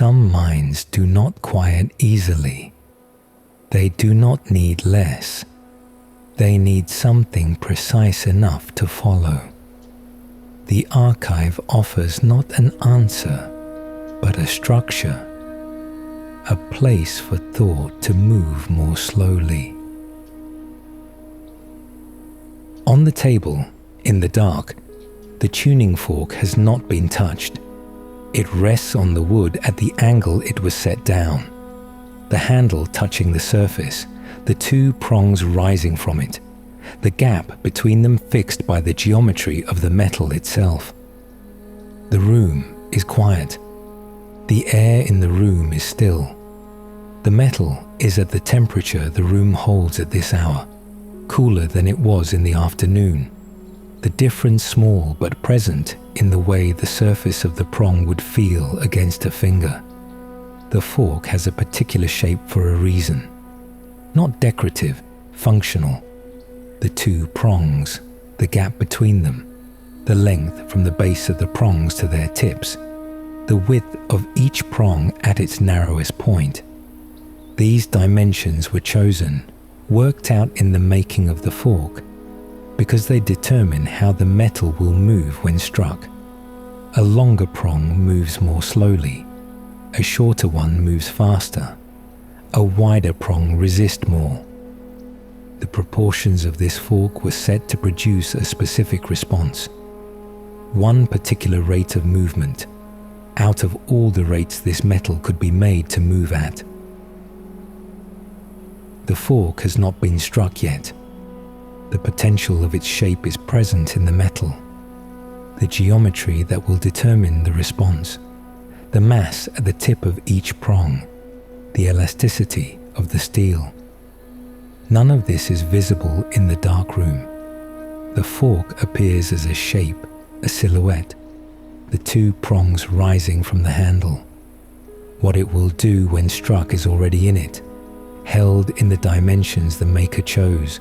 some minds do not quiet easily. They do not need less. They need something precise enough to follow. The archive offers not an answer, but a structure, a place for thought to move more slowly. On the table, in the dark, the tuning fork has not been touched. It rests on the wood at the angle it was set down, the handle touching the surface, the two prongs rising from it, the gap between them fixed by the geometry of the metal itself. The room is quiet. The air in the room is still. The metal is at the temperature the room holds at this hour, cooler than it was in the afternoon. The difference small but present in the way the surface of the prong would feel against a finger. The fork has a particular shape for a reason. Not decorative, functional. The two prongs, the gap between them, the length from the base of the prongs to their tips, the width of each prong at its narrowest point. These dimensions were chosen, worked out in the making of the fork, because they determine how the metal will move when struck. A longer prong moves more slowly, a shorter one moves faster, a wider prong resists more. The proportions of this fork were set to produce a specific response, one particular rate of movement, out of all the rates this metal could be made to move at. The fork has not been struck yet. The potential of its shape is present in the metal, the geometry that will determine the response, the mass at the tip of each prong, the elasticity of the steel. None of this is visible in the dark room. The fork appears as a shape, a silhouette, the two prongs rising from the handle. What it will do when struck is already in it, held in the dimensions the maker chose,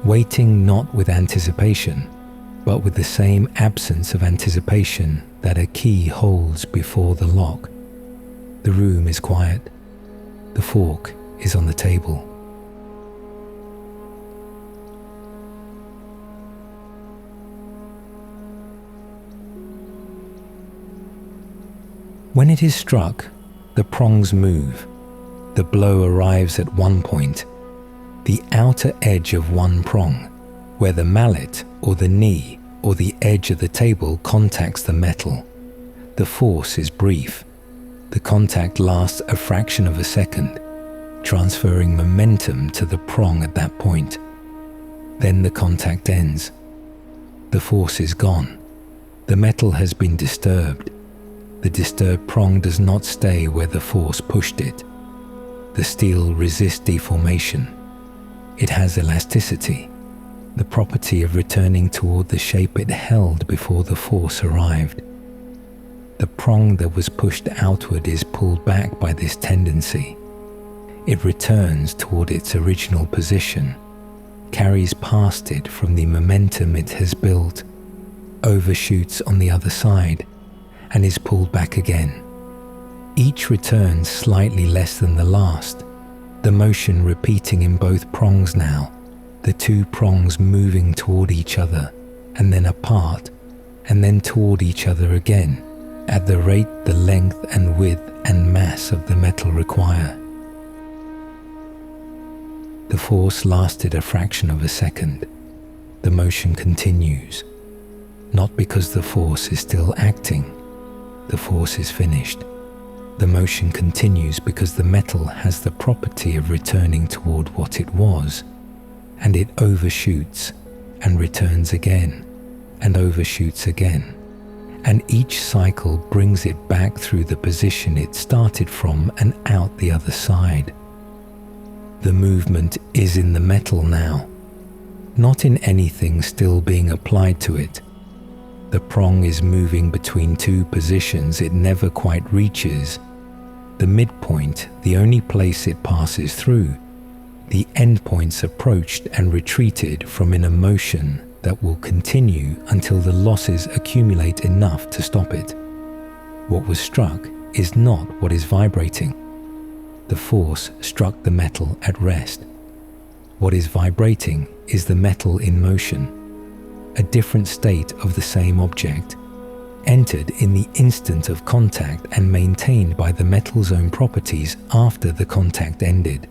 waiting not with anticipation, but with the same absence of anticipation that a key holds before the lock. The room is quiet. The fork is on the table. When it is struck, the prongs move. The blow arrives at one point, the outer edge of one prong, where the mallet or the knee or the edge of the table contacts the metal. The force is brief. The contact lasts a fraction of a second, transferring momentum to the prong at that point. Then the contact ends. The force is gone. The metal has been disturbed. The disturbed prong does not stay where the force pushed it. The steel resists deformation. It has elasticity, the property of returning toward the shape it held before the force arrived. The prong that was pushed outward is pulled back by this tendency. It returns toward its original position, carries past it from the momentum it has built, overshoots on the other side, and is pulled back again. Each returns slightly less than the last, the motion repeating in both prongs now, the two prongs moving toward each other, and then apart, and then toward each other again, at the rate the length and width and mass of the metal require. The force lasted a fraction of a second. The motion continues, not because the force is still acting. The force is finished. The motion continues because the metal has the property of returning toward what it was, and it overshoots and returns again and overshoots again, and each cycle brings it back through the position it started from and out the other side. The movement is in the metal now, not in anything still being applied to it. The prong is moving between two positions it never quite reaches. The midpoint, the only place it passes through. The endpoints approached and retreated from in a motion that will continue until the losses accumulate enough to stop it. What was struck is not what is vibrating. The force struck the metal at rest. What is vibrating is the metal in motion, a different state of the same object, entered in the instant of contact and maintained by the metal's own properties after the contact ended.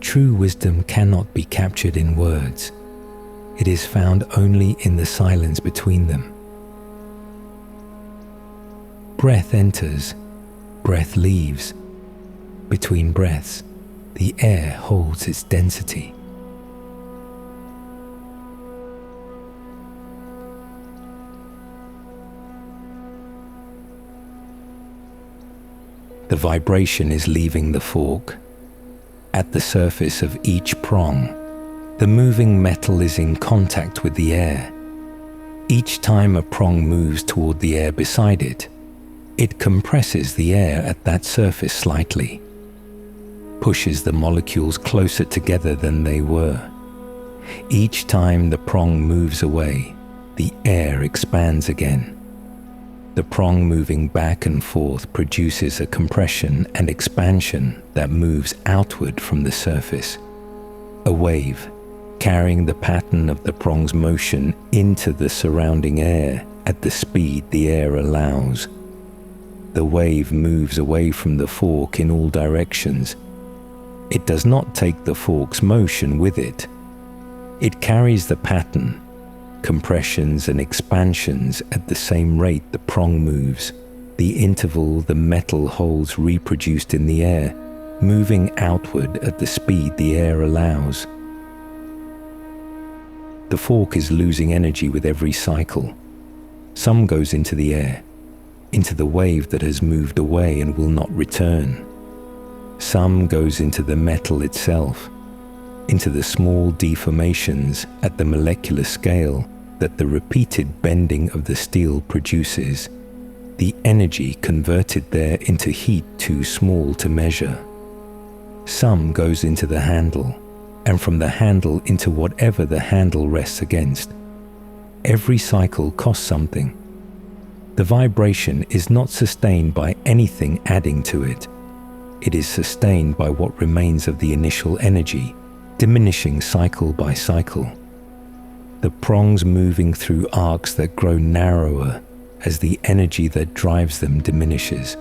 True wisdom cannot be captured in words. It is found only in the silence between them. Breath enters, breath leaves. Between breaths, the air holds its density. The vibration is leaving the fork. At the surface of each prong, the moving metal is in contact with the air. Each time a prong moves toward the air beside it, it compresses the air at that surface slightly, pushes the molecules closer together than they were. Each time the prong moves away, the air expands again. The prong moving back and forth produces a compression and expansion that moves outward from the surface. A wave, carrying the pattern of the prong's motion into the surrounding air at the speed the air allows. The wave moves away from the fork in all directions. It does not take the fork's motion with it. It carries the pattern, compressions and expansions at the same rate the prong moves. The interval the metal holds reproduced in the air, moving outward at the speed the air allows. The fork is losing energy with every cycle. Some goes into the air, into the wave that has moved away and will not return. Some goes into the metal itself, into the small deformations at the molecular scale that the repeated bending of the steel produces, the energy converted there into heat too small to measure. Some goes into the handle, and from the handle into whatever the handle rests against. Every cycle costs something. The vibration is not sustained by anything adding to it. It is sustained by what remains of the initial energy, diminishing cycle by cycle. The prongs moving through arcs that grow narrower as the energy that drives them diminishes.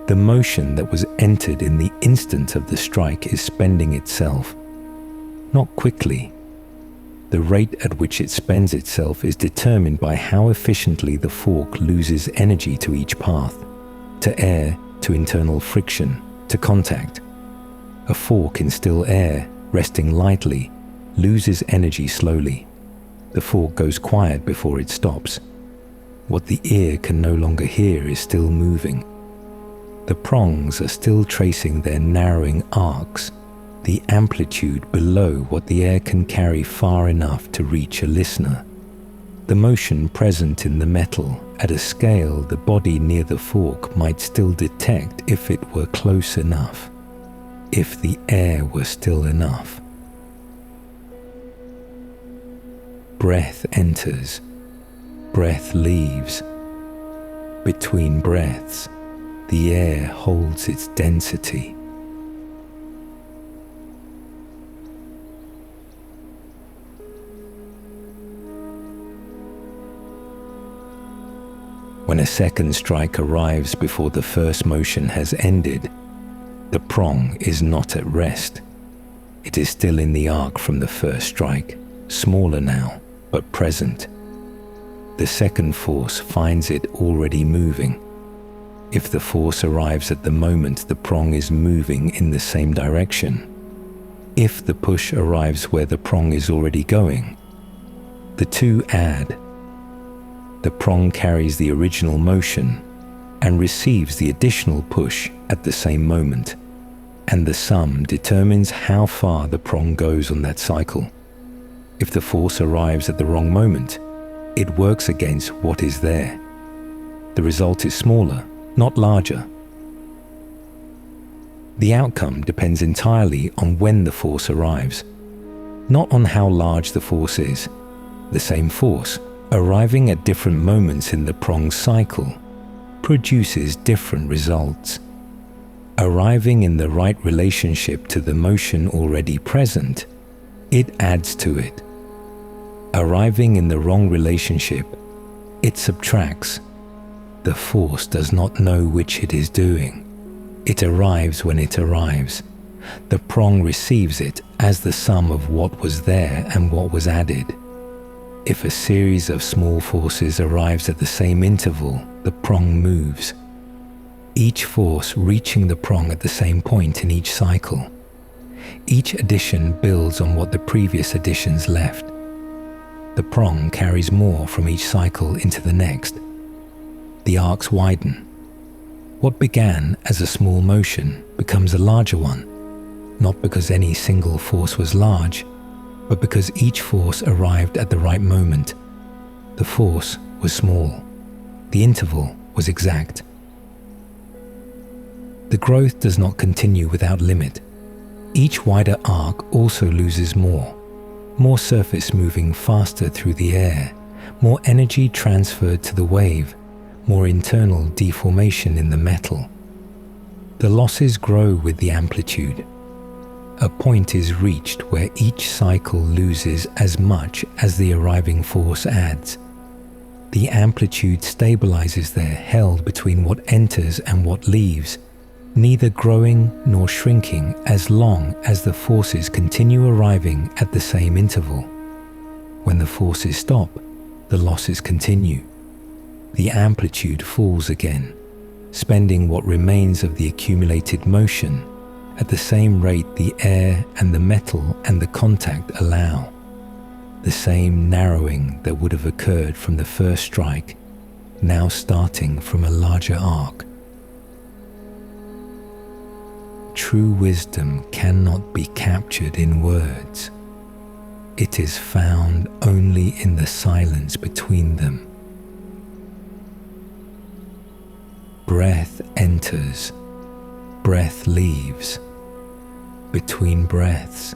The motion that was entered in the instant of the strike is spending itself. Not quickly. The rate at which it spends itself is determined by how efficiently the fork loses energy to each path, to air, to internal friction, to contact. A fork in still air, resting lightly, loses energy slowly. The fork goes quiet before it stops. What the ear can no longer hear is still moving. The prongs are still tracing their narrowing arcs, the amplitude below what the air can carry far enough to reach a listener. The motion present in the metal at a scale the body near the fork might still detect if it were close enough, if the air were still enough. Breath enters, breath leaves. Between breaths, the air holds its density. When a second strike arrives before the first motion has ended, the prong is not at rest. It is still in the arc from the first strike, smaller now, but present. The second force finds it already moving. If the force arrives at the moment the prong is moving in the same direction, if the push arrives where the prong is already going, the two add. The prong carries the original motion and receives the additional push at the same moment, and the sum determines how far the prong goes on that cycle. If the force arrives at the wrong moment, it works against what is there. The result is smaller, not larger. The outcome depends entirely on when the force arrives, not on how large the force is. The same force, Arriving at different moments in the prong's cycle produces different results. Arriving in the right relationship to the motion already present, it adds to it. Arriving in the wrong relationship, it subtracts. The force does not know which it is doing. It arrives when it arrives. The prong receives it as the sum of what was there and what was added. If a series of small forces arrives at the same interval, the prong moves. Each force reaching the prong at the same point in each cycle. Each addition builds on what the previous additions left. The prong carries more from each cycle into the next. The arcs widen. What began as a small motion becomes a larger one, not because any single force was large, but because each force arrived at the right moment. The force was small. The interval was exact. The growth does not continue without limit. Each wider arc also loses more surface moving faster through the air, more energy transferred to the wave, more internal deformation in the metal. The losses grow with the amplitude. A point is reached where each cycle loses as much as the arriving force adds. The amplitude stabilizes there, held between what enters and what leaves, neither growing nor shrinking as long as the forces continue arriving at the same interval. When the forces stop, the losses continue. The amplitude falls again, spending what remains of the accumulated motion at the same rate the air and the metal and the contact allow. The same narrowing that would have occurred from the first strike, now starting from a larger arc. True wisdom cannot be captured in words. It is found only in the silence between them. Breath enters, breath leaves. Between breaths,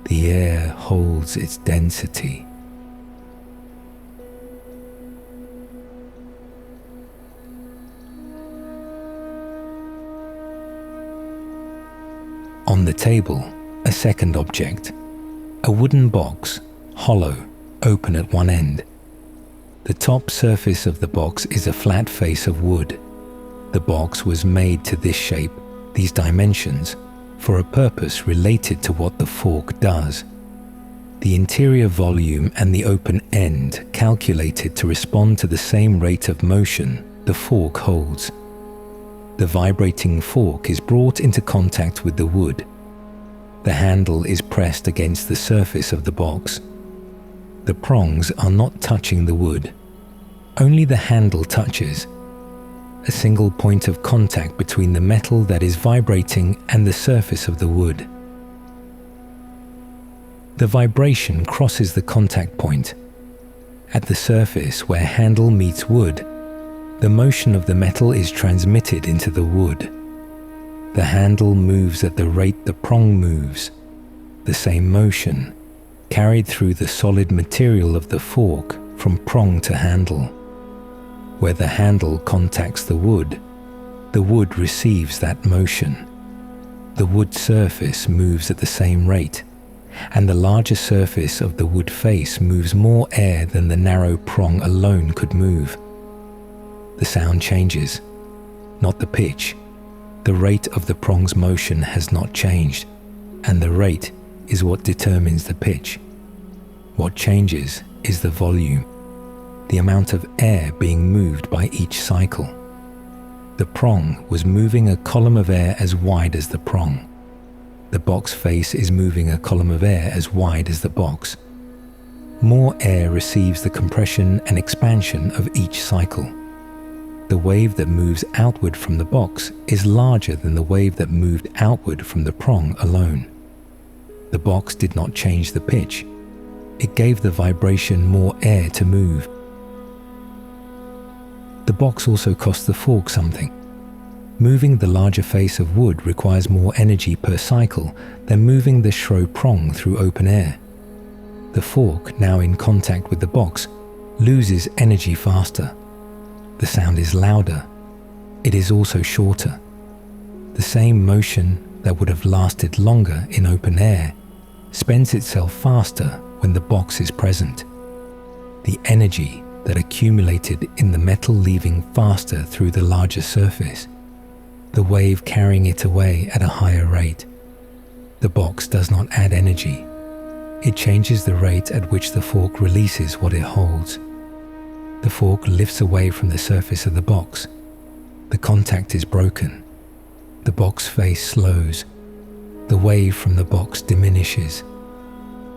the air holds its density. On the table, a second object, a wooden box, hollow, open at one end. The top surface of the box is a flat face of wood. The box was made to this shape, these dimensions, for a purpose related to what the fork does. The interior volume and the open end calculated to respond to the same rate of motion the fork holds. The vibrating fork is brought into contact with the wood. The handle is pressed against the surface of the box. The prongs are not touching the wood. Only the handle touches. A single point of contact between the metal that is vibrating and the surface of the wood. The vibration crosses the contact point. At the surface where handle meets wood, the motion of the metal is transmitted into the wood. The handle moves at the rate the prong moves. The same motion, carried through the solid material of the fork from prong to handle. Where the handle contacts the wood receives that motion. The wood surface moves at the same rate, and the larger surface of the wood face moves more air than the narrow prong alone could move. The sound changes, not the pitch. The rate of the prong's motion has not changed, and the rate is what determines the pitch. What changes is the volume, the amount of air being moved by each cycle. The prong was moving a column of air as wide as the prong. The box face is moving a column of air as wide as the box. More air receives the compression and expansion of each cycle. The wave that moves outward from the box is larger than the wave that moved outward from the prong alone. The box did not change the pitch. It gave the vibration more air to move. The box also cost the fork something. Moving the larger face of wood requires more energy per cycle than moving the shrow prong through open air. The fork, now in contact with the box, loses energy faster. The sound is louder. It is also shorter. The same motion that would have lasted longer in open air spends itself faster when the box is present. The energy that accumulated in the metal leaving faster through the larger surface, the wave carrying it away at a higher rate. The box does not add energy. It changes the rate at which the fork releases what it holds. The fork lifts away from the surface of the box. The contact is broken. The box face slows. The wave from the box diminishes.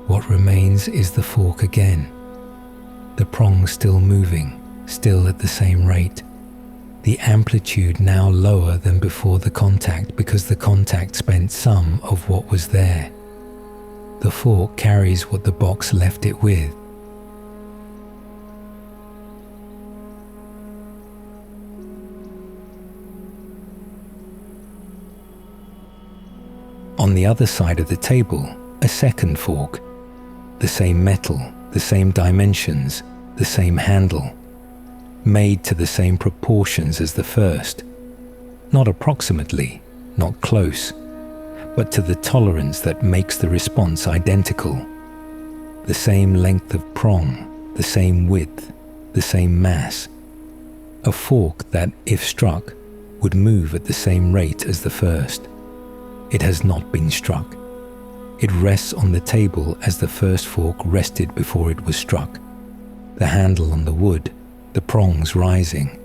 What remains is the fork again. The prong still moving, still at the same rate. The amplitude now lower than before the contact because the contact spent some of what was there. The fork carries what the box left it with. On the other side of the table, a second fork. The same metal, the same dimensions, the same handle. Made to the same proportions as the first. Not approximately, not close, but to the tolerance that makes the response identical. The same length of prong, the same width, the same mass. A fork that, if struck, would move at the same rate as the first. It has not been struck. It rests on the table as the first fork rested before it was struck. The handle on the wood, the prongs rising,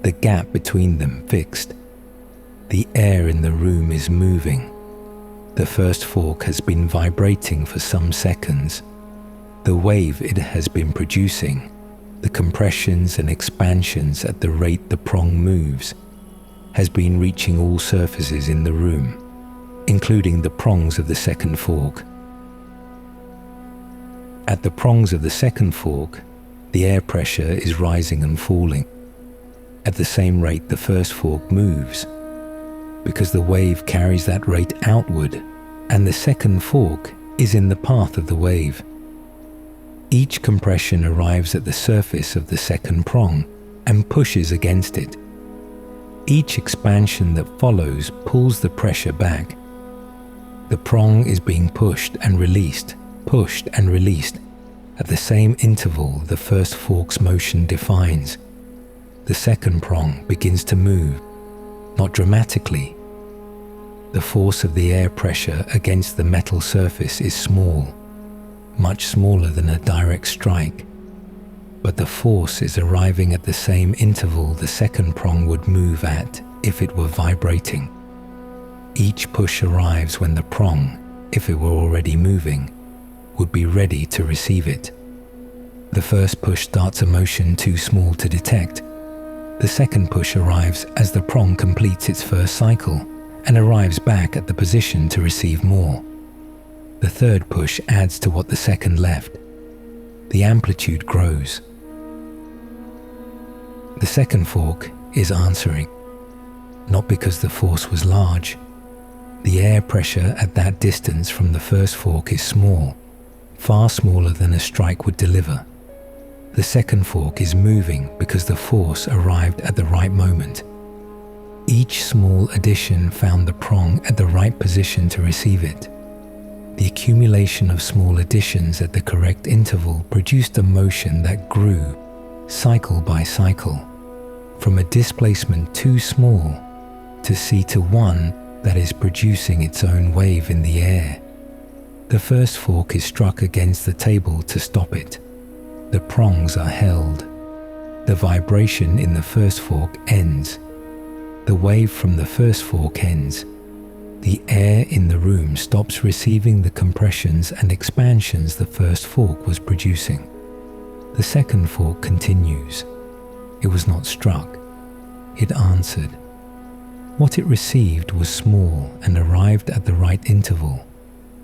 the gap between them fixed. The air in the room is moving. The first fork has been vibrating for some seconds. The wave it has been producing, the compressions and expansions at the rate the prong moves, has been reaching all surfaces in the room, including the prongs of the second fork. At the prongs of the second fork, the air pressure is rising and falling. At the same rate the first fork moves, because the wave carries that rate outward, and the second fork is in the path of the wave. Each compression arrives at the surface of the second prong and pushes against it. Each expansion that follows pulls the pressure back. The prong is being pushed and released, pushed and released. At the same interval the first fork's motion defines. The second prong begins to move, not dramatically. The force of the air pressure against the metal surface is small, much smaller than a direct strike, but the force is arriving at the same interval the second prong would move at if it were vibrating. Each push arrives when the prong, if it were already moving, would be ready to receive it. The first push starts a motion too small to detect. The second push arrives as the prong completes its first cycle and arrives back at the position to receive more. The third push adds to what the second left. The amplitude grows. The second fork is answering, not because the force was large. The air pressure at that distance from the first fork is small, far smaller than a strike would deliver. The second fork is moving because the force arrived at the right moment. Each small addition found the prong at the right position to receive it. The accumulation of small additions at the correct interval produced a motion that grew, cycle by cycle, from a displacement too small to C1 that is producing its own wave in the air. The first fork is struck against the table to stop it. The prongs are held. The vibration in the first fork ends. The wave from the first fork ends. The air in the room stops receiving the compressions and expansions the first fork was producing. The second fork continues. It was not struck. It answered. What it received was small and arrived at the right interval,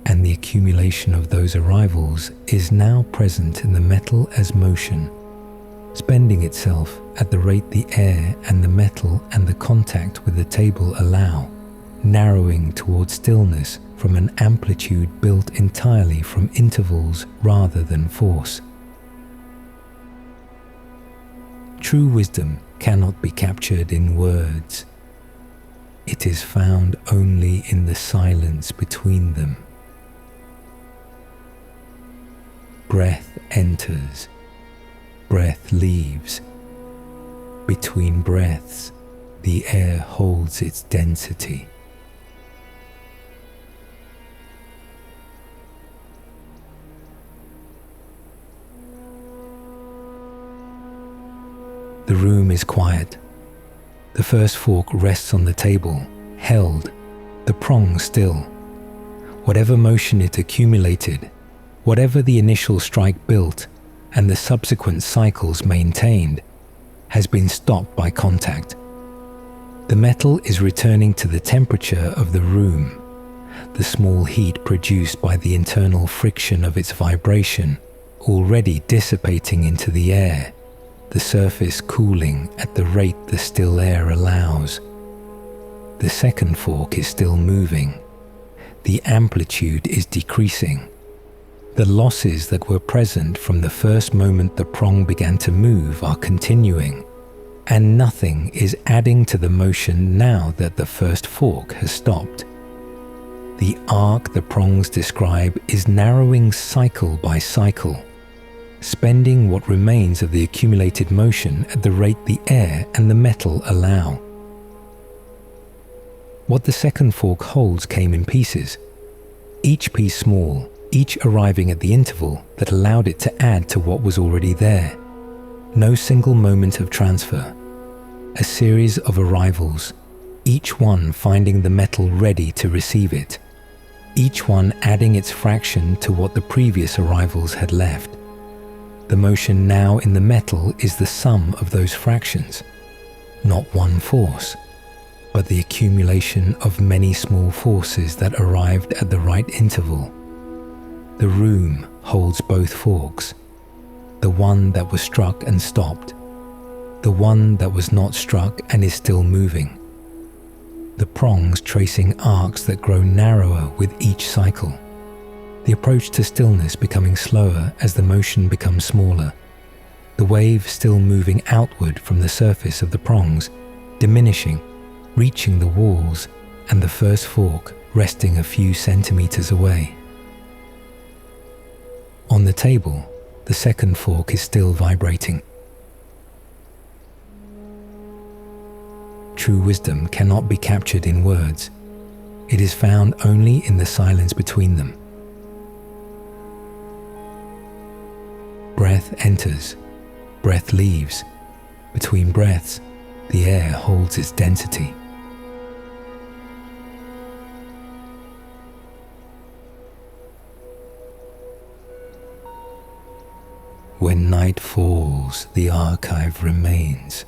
and the accumulation of those arrivals is now present in the metal as motion, spending itself at the rate the air and the metal and the contact with the table allow, narrowing toward stillness from an amplitude built entirely from intervals rather than force. True wisdom cannot be captured in words. It is found only in the silence between them. Breath enters, breath leaves. Between breaths, the air holds its density. The room is quiet. The first fork rests on the table, held, the prong still. Whatever motion it accumulated, whatever the initial strike built and the subsequent cycles maintained, has been stopped by contact. The metal is returning to the temperature of the room, the small heat produced by the internal friction of its vibration already dissipating into the air, the surface cooling at the rate the still air allows. The second fork is still moving. The amplitude is decreasing. The losses that were present from the first moment the prong began to move are continuing, and nothing is adding to the motion now that the first fork has stopped. The arc the prongs describe is narrowing cycle by cycle, spending what remains of the accumulated motion at the rate the air and the metal allow. What the second fork holds came in pieces, each piece small, each arriving at the interval that allowed it to add to what was already there. No single moment of transfer. A series of arrivals, each one finding the metal ready to receive it, each one adding its fraction to what the previous arrivals had left. The motion now in the metal is the sum of those fractions, not one force, but the accumulation of many small forces that arrived at the right interval. The room holds both forks, the one that was struck and stopped, the one that was not struck and is still moving, the prongs tracing arcs that grow narrower with each cycle, the approach to stillness becoming slower as the motion becomes smaller, the wave still moving outward from the surface of the prongs, diminishing, reaching the walls, and the first fork resting a few centimeters away. On the table, the second fork is still vibrating. True wisdom cannot be captured in words. It is found only in the silence between them. Breath enters, breath leaves. Between breaths, the air holds its density. When night falls, the archive remains.